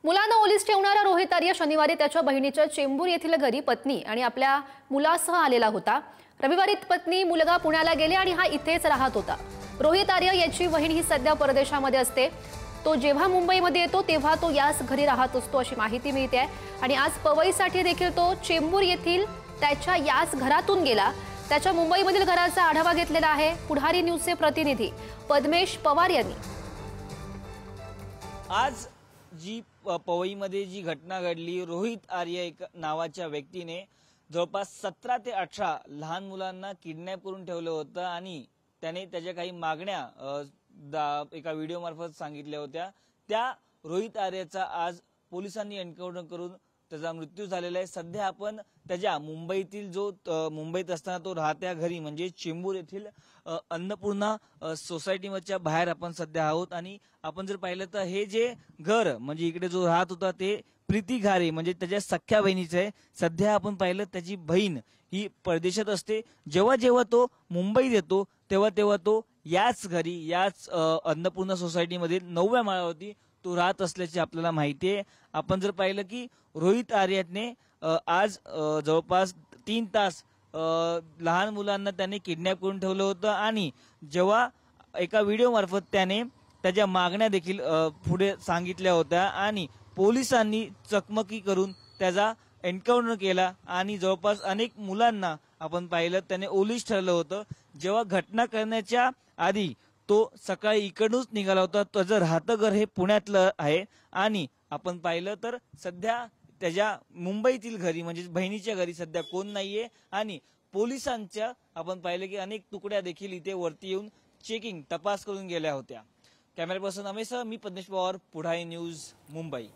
मुलांना ओलीस ठेवणारा रोहित आर्य शनिवारी त्याच्या बहिणीच्या चेंबूर येथील घरी पत्नी आणि आपल्या मुलासह आलेला होता। रविवारी पत्नी मुलगा पुण्याला गेले आणि हा इथेच राहत होता। रोहित आर्य याची बहीण ही सध्या परदेशामध्ये असते। तो जेव्हा मुंबईमध्ये येतो तेव्हा तो याच घरी राहत असतो अशी माहिती मिळते आहे आणि आज पवईसाठी देखील तो चेंबूर येथील त्याच्या याच घरातून गेला। त्याच्या मुंबईमधील घराचा आढावा घेतलेला आहे पुढारी न्यूजचे प्रतिनिधी पद्मेश पवार यांनी। आज जी पवईमध्ये जी घटना घडली, रोहित आर्य एक नावाच्या व्यक्तीने जवळपास 17 ते 18 लहान मुलांना किडनॅप करून ठेवलं होतं आणि त्याने त्याच्या काही मागण्या एका व्हिडिओ मार्फत सांगितल्या होत्या। त्या रोहित आर्यचा आज पोलिसांनी एन्काउंटर करून त्याचा मृत्यू झालेला आहे। सध्या आपण त्याच्या मुंबईतील मुंबईत असताना तो राहत्या घरी म्हणजे चेंबूर येथील अन्नपूर्णा सोसायटीच्या बाहेर आपण सध्या आहोत आणि आपण जर पाहिलं तर हे जे घर म्हणजे इकडे जो राहत होता ते प्रीती घारे म्हणजे त्याच्या सख्या बहिणीचं आहे। सध्या आपण पाहिलं त्याची बहीण ही परदेशात असते। जेव्हा जेव्हा तो मुंबईत येतो तेव्हा तो याच घरी याच अन्नपूर्णा सोसायटीमध्ये 9व्या माळ्यावरती तो राहत असल्याची आपल्याला माहिती आहे। आपण जर पाहिलं की रोहित आर्यने आज जवळपास 3 तास लहान मुलांना त्याने किडनॅप करून ठेवलं होतं आणि जेव्हा एका व्हिडिओ मार्फत त्याने त्याच्या मागण्या देखील पुढे सांगितल्या होत्या आणि पोलिसांनी चकमकी करून त्याचा एन्काउंटर केला आणि जवळपास अनेक मुलांना आपण पाहिलं त्याने ओलीस ठरलं होतं। जेव्हा घटना करण्याच्या आधी तो सकाळी इकडूनच निघाला होता। त्याचं राहतं घर हे पुण्यातलं आहे आणि आपण पाहिलं तर सध्या त्याच्या मुंबईतील घरी म्हणजे बहिणीच्या घरी सध्या कोण नाहीये आणि पोलिसांच्या आपण पाहिलं की अनेक तुकड्या देखील इथे वरती येऊन चेकिंग तपास करून गेल्या होत्या। कॅमेरा पर्सन अमेशसह मी पद्मेश पवार, पुढारी न्यूज, मुंबई।